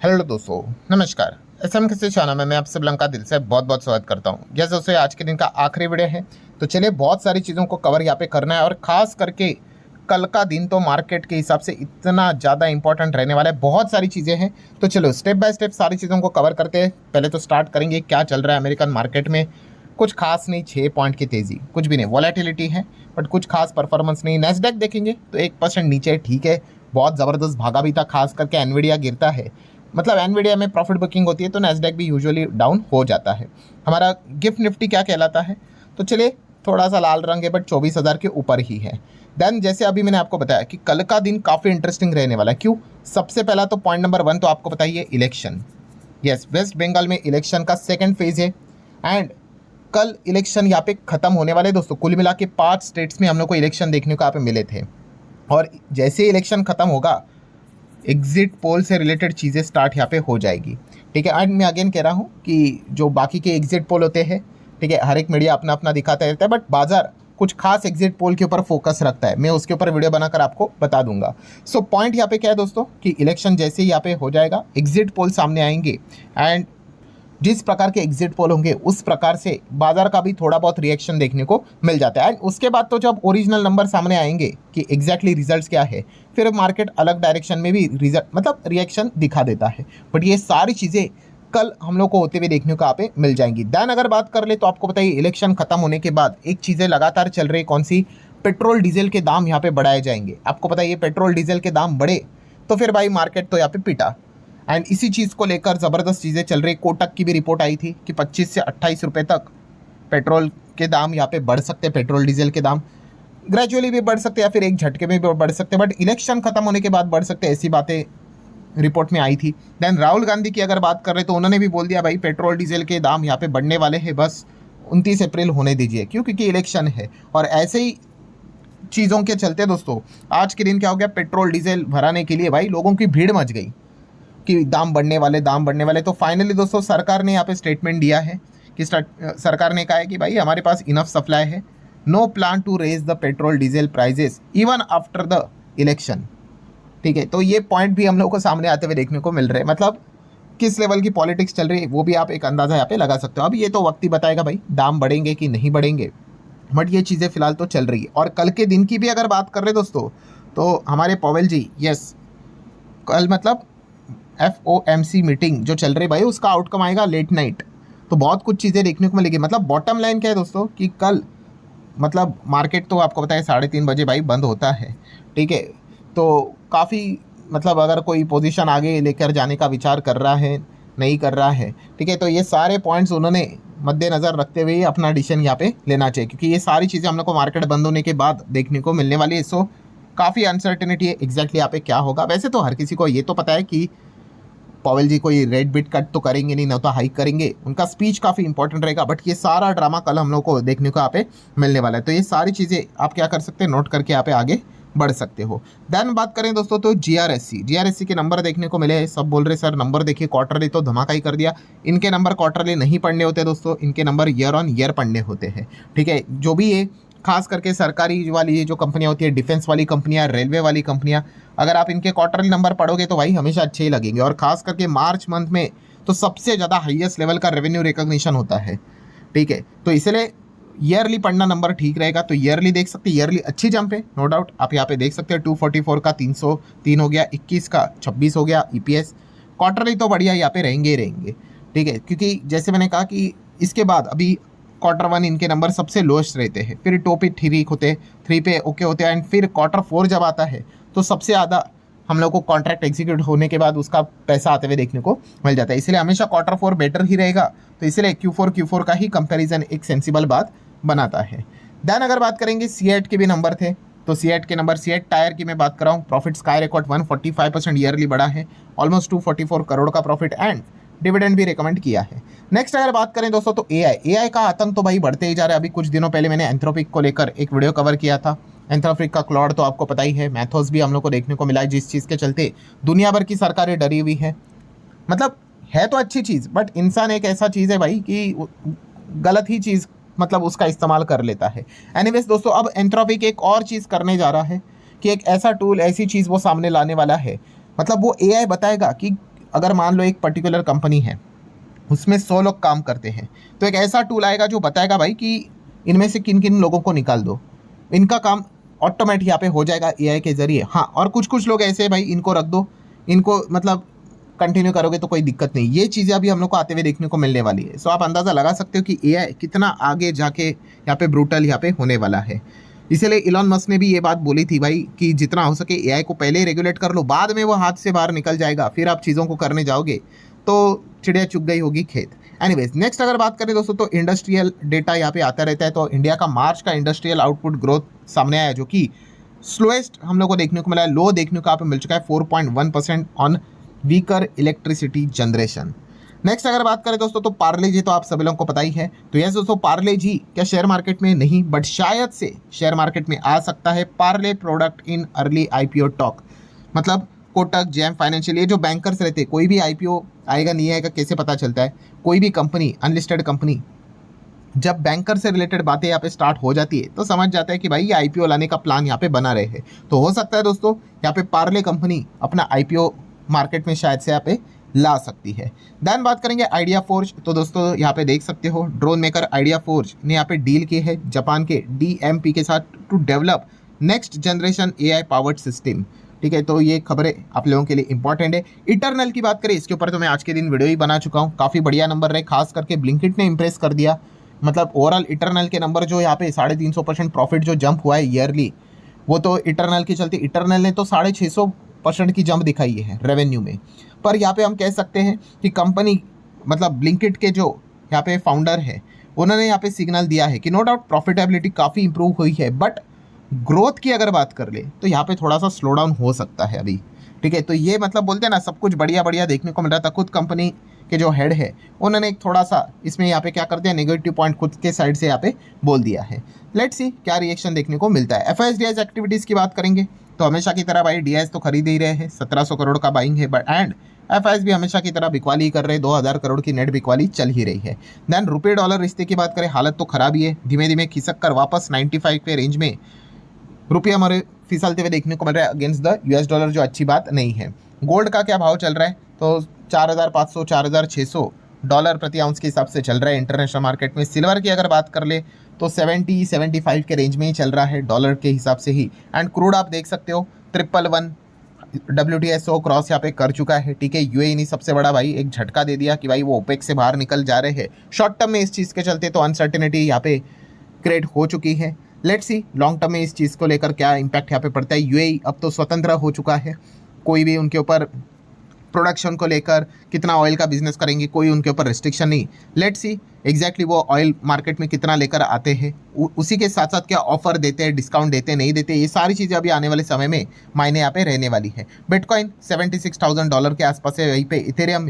Hello दोस्तों, नमस्कार। SM किसी चैनल में मैं आप सब का दिल से बहुत बहुत स्वागत करता हूं। जैसे दोस्तों आज के दिन का आखिरी वीडियो है, तो चलिए बहुत सारी चीज़ों को कवर यहाँ पे करना है और ख़ास करके कल का दिन तो मार्केट के हिसाब से इतना ज़्यादा इंपॉर्टेंट रहने वाला है। बहुत सारी चीज़ें हैं, तो चलो स्टेप बाय स्टेप सारी चीज़ों को कवर करते हैं। पहले तो स्टार्ट करेंगे क्या चल रहा है अमेरिकन मार्केट में। कुछ खास नहीं, 6 पॉइंट की तेज़ी, कुछ भी नहीं, वॉलेटिलिटी है बट कुछ खास परफॉर्मेंस नहीं। नेस्डैक देखेंगे तो 1% नीचे, ठीक है, बहुत ज़बरदस्त भागा भी था, खास करके एनवीडिया गिरता है, मतलब एनवीडिया में प्रॉफिट बुकिंग होती है तो नैस्डैक भी यूजुअली डाउन हो जाता है। हमारा गिफ्ट निफ्टी क्या कहलाता है, तो चलिए थोड़ा सा लाल रंग है बट 24,000 के ऊपर ही है। देन जैसे अभी मैंने आपको बताया कि कल का दिन काफ़ी इंटरेस्टिंग रहने वाला है। क्यों? सबसे पहला तो पॉइंट नंबर 1 तो आपको पता ही है, इलेक्शन। यस, वेस्ट बंगाल में इलेक्शन का सेकेंड फेज है एंड कल इलेक्शन यहाँ पे खत्म होने वाले दोस्तों। कुल मिला के 5 स्टेट्स में हम लोग को इलेक्शन देखने को यहाँ पे मिले थे और जैसे ही इलेक्शन खत्म होगा एग्जिट पोल से रिलेटेड चीज़ें स्टार्ट यहाँ पे हो जाएगी, ठीक है। एंड मैं अगेन कह रहा हूँ कि जो बाकी के एग्जिट पोल होते हैं, ठीक है, हर एक मीडिया अपना अपना दिखाता रहता है बट बाजार कुछ खास एग्जिट पोल के ऊपर फोकस रखता है। मैं उसके ऊपर वीडियो बनाकर आपको बता दूंगा। सो पॉइंट यहाँ पे क्या है दोस्तों कि इलेक्शन जैसे ही यहाँ पे हो जाएगा, एग्जिट पोल सामने आएंगे एंड जिस प्रकार के एग्जिट पोल होंगे उस प्रकार से बाजार का भी थोड़ा बहुत रिएक्शन देखने को मिल जाता है। एंड उसके बाद तो जब ओरिजिनल नंबर सामने आएंगे कि एग्जैक्टली रिजल्ट्स क्या है, फिर मार्केट अलग डायरेक्शन में भी रिजल्ट मतलब रिएक्शन दिखा देता है। बट ये सारी चीज़ें कल हम लोग को होते हुए देखने को यहाँ पे मिल जाएंगी। दैन अगर बात कर ले तो आपको बताइए इलेक्शन खत्म होने के बाद एक चीज़ें लगातार चल रही, कौन सी? पेट्रोल डीजल के दाम यहाँ पे बढ़ाए जाएंगे। आपको पता है ये पेट्रोल डीजल के दाम बढ़े तो फिर भाई मार्केट तो यहाँ पे पिटा। एंड इसी चीज़ को लेकर ज़बरदस्त चीज़ें चल रही। कोटक की भी रिपोर्ट आई थी कि 25 से 28 रुपये तक पेट्रोल के दाम यहाँ पे बढ़ सकते हैं। पेट्रोल डीजल के दाम ग्रेजुअली भी बढ़ सकते हैं या फिर एक झटके में भी बढ़ सकते हैं, बट इलेक्शन खत्म होने के बाद बढ़ सकते हैं, ऐसी बातें रिपोर्ट में आई थी। देन राहुल गांधी की अगर बात कर रहे तो उन्होंने भी बोल दिया भाई पेट्रोल डीजल के दाम यहाँ पे बढ़ने वाले हैं, बस 29 अप्रैल होने दीजिए। क्यों? क्योंकि इलेक्शन है। और ऐसे ही चीज़ों के चलते दोस्तों आज के दिन क्या हो गया, पेट्रोल डीजल भराने के लिए भाई लोगों की भीड़ मच गई कि दाम बढ़ने वाले। तो फाइनली दोस्तों सरकार ने यहाँ पे स्टेटमेंट दिया है कि सरकार ने कहा है कि भाई हमारे पास इनफ सप्लाई है, no plan to raise the petrol diesel prices even after the election, ठीक है। तो ये पॉइंट भी हम लोग को सामने आते हुए देखने को मिल रहे हैं। मतलब किस लेवल की पॉलिटिक्स चल रही है वो भी आप एक अंदाज़ा यहाँ पे लगा सकते हो। अब ये तो वक्त ही बताएगा भाई दाम बढ़ेंगे कि नहीं बढ़ेंगे, बट ये चीज़ें फिलहाल तो चल रही है। और कल के दिन की भी अगर बात कर रहे दोस्तों तो हमारे पॉवेल जी, यस, कल मतलब FOMC मीटिंग जो चल रही भाई उसका आउटकम आएगा लेट नाइट, तो बहुत कुछ चीज़ें देखने को मिलेगी। मतलब बॉटम लाइन क्या है दोस्तों कि कल मतलब मार्केट तो आपको पता है 3:30 बजे भाई बंद होता है, ठीक है। तो काफ़ी मतलब अगर कोई पोजीशन आगे लेकर जाने का विचार कर रहा है, नहीं कर रहा है, ठीक है, तो ये सारे पॉइंट्स उन्होंने मद्देनज़र रखते हुए अपना डिसीजन यहाँ पे लेना चाहिए, क्योंकि ये सारी चीज़ें हम लोग को मार्केट बंद होने के बाद देखने को मिलने वाली है। सो काफ़ी अनसर्टेनिटी है एग्जैक्टली यहाँ पे क्या होगा। वैसे तो हर किसी को ये तो पता है कि पॉवेल जी कोई रेट बिट कट तो करेंगे नहीं, ना तो हाइक करेंगे, उनका स्पीच काफ़ी इंपॉर्टेंट रहेगा, बट ये सारा ड्रामा कल हम लोग को देखने को यहाँ पे मिलने वाला है। तो ये सारी चीज़ें आप क्या कर सकते हैं, नोट करके यहाँ पे आगे बढ़ सकते हो। देन बात करें दोस्तों तो जीआरएससी के नंबर देखने को मिले हैं। सब बोल रहे सर नंबर देखिए, क्वार्टरली तो धमाका ही कर दिया। इनके नंबर क्वार्टरली नहीं पढ़ने होते दोस्तों, इनके नंबर ईयर ऑन ईयर पढ़ने होते हैं, ठीक है। जो भी है खास करके सरकारी वाली जो कंपनियां होती है, डिफेंस वाली कंपनियां, रेलवे वाली कंपनियां, अगर आप इनके क्वार्टरली नंबर पढ़ोगे तो भाई हमेशा अच्छे ही लगेंगे। और खास करके मार्च मंथ में तो सबसे ज़्यादा हाईएस्ट लेवल का रेवेन्यू रिकॉग्निशन होता है, ठीक है। तो इसलिए ईयरली पढ़ना नंबर ठीक रहेगा। तो ईयरली देख सकते हैं, ईयरली अच्छी जंप है नो डाउट। आप यहाँ पे देख सकते हैं 244 का 303 हो गया, 21 का 26 हो गया EPS। क्वार्टरली तो बढ़िया यहाँ पे रहेंगे ही रहेंगे, ठीक है, क्योंकि जैसे मैंने कहा कि इसके बाद अभी Q1 इनके नंबर सबसे लोएस्ट रहते हैं, फिर 2 पे ठीक होते हैं, 3 पे ओके होते हैं, एंड फिर Q4 जब आता है तो सबसे ज़्यादा हम लोग को कॉन्ट्रैक्ट एग्जीक्यूट होने के बाद उसका पैसा आते हुए देखने को मिल जाता है। इसलिए हमेशा Q4 बेटर ही रहेगा। तो इसलिए Q4 का ही कंपैरिजन एक सेंसिबल बात बनाता है। देन अगर बात करेंगे सीएट के भी नंबर थे, तो सीएट के नंबर, सीएट टायर की मैं बात कर रहा हूँ, प्रॉफिट स्काई रिकॉर्ड 145% ईयरली बढ़ा है, ऑलमोस्ट 244 करोड़ का प्रॉफिट एंड डिविडेंड भी रिकमेंड किया है। नेक्स्ट अगर बात करें दोस्तों तो एआई का आतंक तो भाई बढ़ते ही जा रहा है। अभी कुछ दिनों पहले मैंने एंथ्रोपिक को लेकर एक वीडियो कवर किया था। एंथ्रोपिक का क्लॉड तो आपको पता ही है, मैथोस भी हम लोग को देखने को मिला है, जिस चीज़ के चलते दुनिया भर की सरकारें डरी हुई है। मतलब है तो अच्छी चीज़, बट इंसान एक ऐसा चीज़ है भाई कि गलत ही चीज़ मतलब उसका इस्तेमाल कर लेता है। एनीवेज दोस्तों, अब एंथ्रोपिक एक और चीज़ करने जा रहा है कि एक ऐसा टूल, ऐसी चीज़ वो सामने लाने वाला है, मतलब वो एआई बताएगा कि अगर मान लो एक पर्टिकुलर कंपनी है, उसमें 100 लोग काम करते हैं, तो एक ऐसा टूल आएगा जो बताएगा भाई कि इनमें से किन किन लोगों को निकाल दो, इनका काम ऑटोमेटिक यहाँ पे हो जाएगा एआई के जरिए। हाँ, और कुछ कुछ लोग ऐसे भाई इनको रख दो, इनको मतलब कंटिन्यू करोगे तो कोई दिक्कत नहीं। ये चीज़ें अभी हम लोग को आते हुए देखने को मिलने वाली है। सो आप अंदाज़ा लगा सकते हो कि एआई कितना आगे जाके यहाँ पे ब्रूटल यहाँ पे होने वाला है। इसीलिए इलॉन मस्क ने भी ये बात बोली थी भाई कि जितना हो सके एआई को पहले रेगुलेट कर लो, बाद में वो हाथ से बाहर निकल जाएगा, फिर आप चीज़ों को करने जाओगे तो चिड़िया चुग गई होगी खेत। एनीवेज, नेक्स्ट अगर बात करें दोस्तों तो इंडस्ट्रियल डेटा यहाँ पे आता रहता है। तो इंडिया का मार्च का इंडस्ट्रियल आउटपुट ग्रोथ सामने आया, जो कि स्लोएस्ट हम लोग को देखने को मिला है, लो देखने को यहाँ पे मिल चुका है 4.1% on weaker electricity generation. Next अगर बात करें दोस्तों तो पार्ले जी तो आप सभी लोगों को पता ही है। तो यस दोस्तों, पार्ले जी क्या शेयर मार्केट में नहीं, बट शायद से शेयर मार्केट में आ सकता है Parle product in early IPO talk. मतलब कोटक, जेम फाइनेंशियल, ये जो बैंकर्स रहते हैं, कोई भी आईपीओ आएगा नहीं आएगा कैसे पता चलता है। कोई भी कंपनी, अनलिस्टेड कंपनी, जब बैंकर से रिलेटेड बातें यहाँ पे स्टार्ट हो जाती है तो समझ जाता है कि भाई ये आईपीओ लाने का प्लान यहाँ पे बना रहे हैं। तो हो सकता है दोस्तों यहाँ पे पार्ले कंपनी अपना आईपीओ मार्केट में शायद से यहाँ पे ला सकती है। देन बात करेंगे आइडिया फोर्ज। तो दोस्तों यहाँ पे देख सकते हो ड्रोन मेकर आइडिया फोर्ज ने यहाँ पे डील की है जापान के डीएमपी के साथ to develop next generation AI powered system. ठीक है, तो ये खबरें आप लोगों के लिए इंपॉर्टेंट है। इटरनल की बात करें, इसके ऊपर तो मैं आज के दिन वीडियो ही बना चुका हूँ। काफ़ी बढ़िया नंबर रहे, खास करके ब्लिंकिट ने इंप्रेस कर दिया। मतलब ओवरऑल इटरनल के नंबर जो यहाँ पे 350% प्रॉफिट जो जंप हुआ है ईयरली, वो तो इटरनल के चलते, इटरनल ने तो 650% की जंप दिखाई है रेवेन्यू में। पर यहाँ पे हम कह सकते हैं कि कंपनी मतलब ब्लिंकिट के जो यहाँ पे फाउंडर है, उन्होंने यहाँ पे सिग्नल दिया है कि नो डाउट प्रॉफिटेबिलिटी काफ़ी इंप्रूव हुई है, बट ग्रोथ की अगर बात कर ले तो यहाँ पे थोड़ा सा स्लो डाउन हो सकता है अभी। ठीक है, तो ये मतलब बोलते हैं ना, सब कुछ बढ़िया बढ़िया देखने को मिल रहा था। खुद कंपनी के जो हेड है उन्होंने एक थोड़ा सा इसमें यहाँ पे क्या कर दिया, नेगेटिव पॉइंट खुद के साइड से यहाँ पे बोल दिया है। लेट्स सी क्या रिएक्शन देखने को मिलता है। एफआईएस एक्टिविटीज़ की बात करेंगे तो हमेशा की तरह भाई डीआईएस तो खरीद ही रहे हैं, 1700 करोड़ का बाइंग है, बट एंड एफआईएस भी हमेशा की तरह बिकवाली ही कर रहे हैं, 2000 करोड़ की नेट बिकवाली चल ही रही है। देन रुपये डॉलर रिश्ते की बात करें, हालत तो खराब ही है, धीमे धीमे खिसक कर वापस 95 के रेंज में रुपये हमारे फिसलते हुए देखने को मिल रहा है अगेंस्ट द यूएस डॉलर, जो अच्छी बात नहीं है। गोल्ड का क्या भाव चल रहा है, तो 4500 4600 डॉलर प्रति आउंस के हिसाब से चल रहा है इंटरनेशनल मार्केट में। सिल्वर की अगर बात कर ले तो 70-75 के रेंज में ही चल रहा है डॉलर के हिसाब से ही। एंड क्रूड आप देख सकते हो 111 WTI 100 क्रॉस यहाँ पे कर चुका है। ठीक है, यूएई ने सबसे बड़ा भाई एक झटका दे दिया कि भाई वो ओपेक से बाहर निकल जा रहे हैं। शॉर्ट टर्म में इस चीज़ के चलते तो अनसर्टेनिटी यहाँ पे क्रिएट हो चुकी है। लेट्स सी लॉन्ग टर्म में इस चीज़ को लेकर क्या इम्पैक्ट यहाँ पे पड़ता है। यूएई अब तो स्वतंत्र हो चुका है, कोई भी उनके ऊपर प्रोडक्शन को लेकर कितना ऑयल का बिजनेस करेंगे कोई उनके ऊपर रिस्ट्रिक्शन नहीं। लेट्स सी एग्जैक्टली वो ऑयल मार्केट में कितना लेकर आते हैं, उसी के साथ साथ क्या ऑफर देते हैं, डिस्काउंट देते हैं, नहीं देते, ये सारी चीज़ें अभी आने वाले समय में मायने यहाँ पे रहने वाली है। बिटकॉइन $76,000 के आसपास है, वहीं पे इथेरियम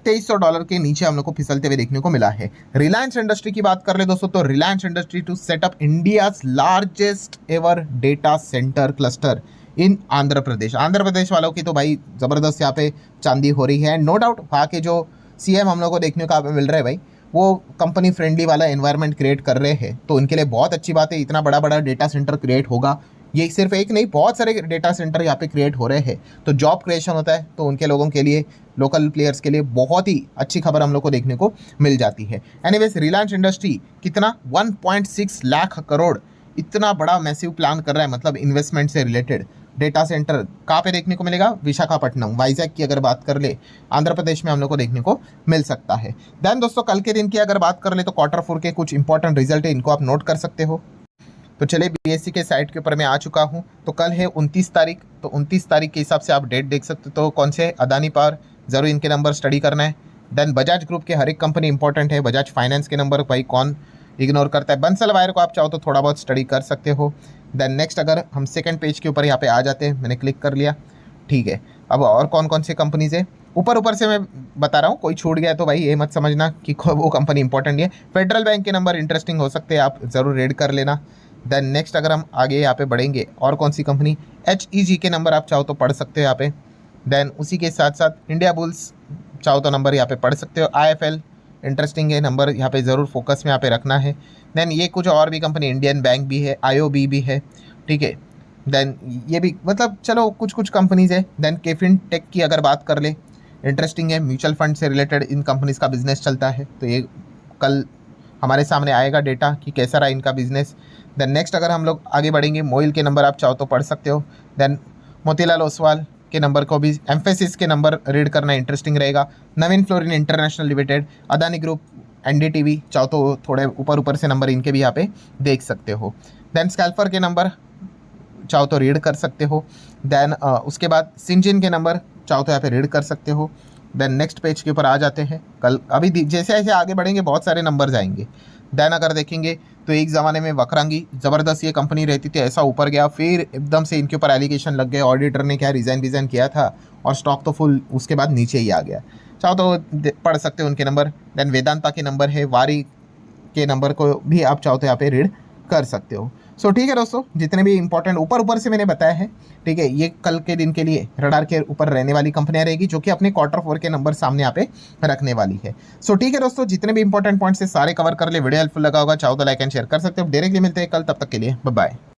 $2300 के नीचे हम लोग को फिसलते हुए देखने को मिला है। रिलायंस इंडस्ट्री की बात कर ले दोस्तों, तो Reliance industry to set up India's largest ever data centre cluster in Andhra Pradesh. Andhra Pradesh वालों की तो भाई ज़बरदस्त यहाँ पे चांदी हो रही है। नो डाउट वहाँ के जो सीएम हम लोग को देखने को मिल रहा है भाई, वो कंपनी फ्रेंडली वाला एनवायरनमेंट क्रिएट कर रहे हैं, तो उनके लिए बहुत अच्छी बात है। इतना बड़ा बड़ा डेटा सेंटर क्रिएट होगा, ये सिर्फ एक नहीं बहुत सारे डेटा सेंटर यहाँ पे क्रिएट हो रहे हैं, तो जॉब क्रिएशन होता है, तो उनके लोगों के लिए, लोकल प्लेयर्स के लिए बहुत ही अच्छी खबर हम लोग को देखने को मिल जाती है। एनीवेज, रिलायंस इंडस्ट्री कितना 1.6 लाख करोड़ इतना बड़ा मैसिव प्लान कर रहा है, मतलब इन्वेस्टमेंट से रिलेटेड डेटा सेंटर कहाँ पे देखने को मिलेगा, विशाखापट्टनम, वाइजैक की अगर बात कर ले आंध्र प्रदेश में हम लोग को देखने को मिल सकता है। देन दोस्तों कल के दिन की अगर बात कर ले तो Q4 के कुछ इंपॉर्टेंट रिजल्ट है, इनको आप नोट कर सकते हो। तो चलिए बीएससी के साइट के ऊपर मैं आ चुका हूँ। तो कल है 29 तारीख, तो 29 तारीख के हिसाब से आप डेट देख सकते हो। तो कौन से अदानी पावर, ज़रूर इनके नंबर स्टडी करना है। देन बजाज ग्रुप के हर एक कंपनी इंपॉर्टेंट है। बजाज फाइनेंस के नंबर भाई कौन इग्नोर करता है। बंसल वायर को आप चाहो तो थोड़ा बहुत स्टडी कर सकते हो। देन नेक्स्ट अगर हम सेकंड पेज के ऊपर यहाँ पे आ जाते हैं, मैंने क्लिक कर लिया, ठीक है। अब और कौन कौन से कंपनीज है ऊपर से मैं बता रहा हूँ, कोई छूट गया तो भाई ये मत समझना कि वो कंपनी इंपॉर्टेंट नहीं है। फेडरल बैंक के नंबर इंटरेस्टिंग हो सकते हैं, आप ज़रूर रीड कर लेना। देन नेक्स्ट अगर हम आगे यहाँ पे बढ़ेंगे, और कौन सी कंपनी, HEG के नंबर आप चाहो तो पढ़ सकते हो यहाँ पे। देन उसी के साथ साथ इंडिया बुल्स चाहो तो नंबर यहाँ पे पढ़ सकते हो। IFL इंटरेस्टिंग है, नंबर यहाँ पे ज़रूर फोकस में यहाँ पे रखना है। देन ये कुछ और भी कंपनी, इंडियन बैंक भी है, IOB भी है, ठीक है। देन ये भी मतलब चलो कुछ कुछ कंपनीज है। देन केफिन टेक की अगर बात कर ले, इंटरेस्टिंग है, म्यूचुअल फंड से रिलेटेड इन कंपनीज का बिजनेस चलता है, तो ये कल हमारे सामने आएगा डेटा कि कैसा रहा इनका बिजनेस। देन नेक्स्ट अगर हम लोग आगे बढ़ेंगे, मोइल के नंबर आप चाहो तो पढ़ सकते हो। देन मोतीलाल ओसवाल के नंबर को भी, एम्फेसिस के नंबर रीड करना इंटरेस्टिंग रहेगा। Navin fluorine international limited, Adani group, NDTV, चाहो तो थोड़े ऊपर ऊपर से नंबर इनके भी यहाँ पे देख सकते हो। देन स्कैल्फर के नंबर चाहो तो रीड कर सकते हो। देन उसके बाद सिंजिन के नंबर चाहो तो यहाँ पे रीड कर सकते हो। देन नेक्स्ट पेज के ऊपर आ जाते हैं। कल अभी जैसे जैसे आगे बढ़ेंगे बहुत सारे नंबर्स आएंगे। देन अगर देखेंगे तो एक ज़माने में वक्रांगी ज़बरदस्त ये कंपनी रहती थी, ऐसा ऊपर गया, फिर एकदम से इनके ऊपर एलिगेशन लग गए, ऑडिटर ने क्या रिज़ाइन किया था और स्टॉक तो फुल उसके बाद नीचे ही आ गया। चाहो तो पढ़ सकते हो उनके नंबर। देन वेदांता के नंबर है, वारी के नंबर को भी आप चाहो तो यहाँ पे रीड कर सकते हो। सो ठीक है दोस्तों, जितने भी इंपॉर्टेंट ऊपर से मैंने बताया है, ठीक है, ये कल के दिन के लिए रडार के ऊपर रहने वाली कंपनियां रहेगी जो कि अपने Q4 के नंबर सामने यहाँ पे रखने वाली है। सो ठीक है दोस्तों, जितने भी इंपॉर्टेंट पॉइंट्स है सारे कवर कर ले, वीडियो हेल्पफुल लगा होगा, चाहो तो लाइक एंड शेयर कर सकते हो। डायरेक्टली मिलते हैं कल, तब तक के लिए बाय बाय।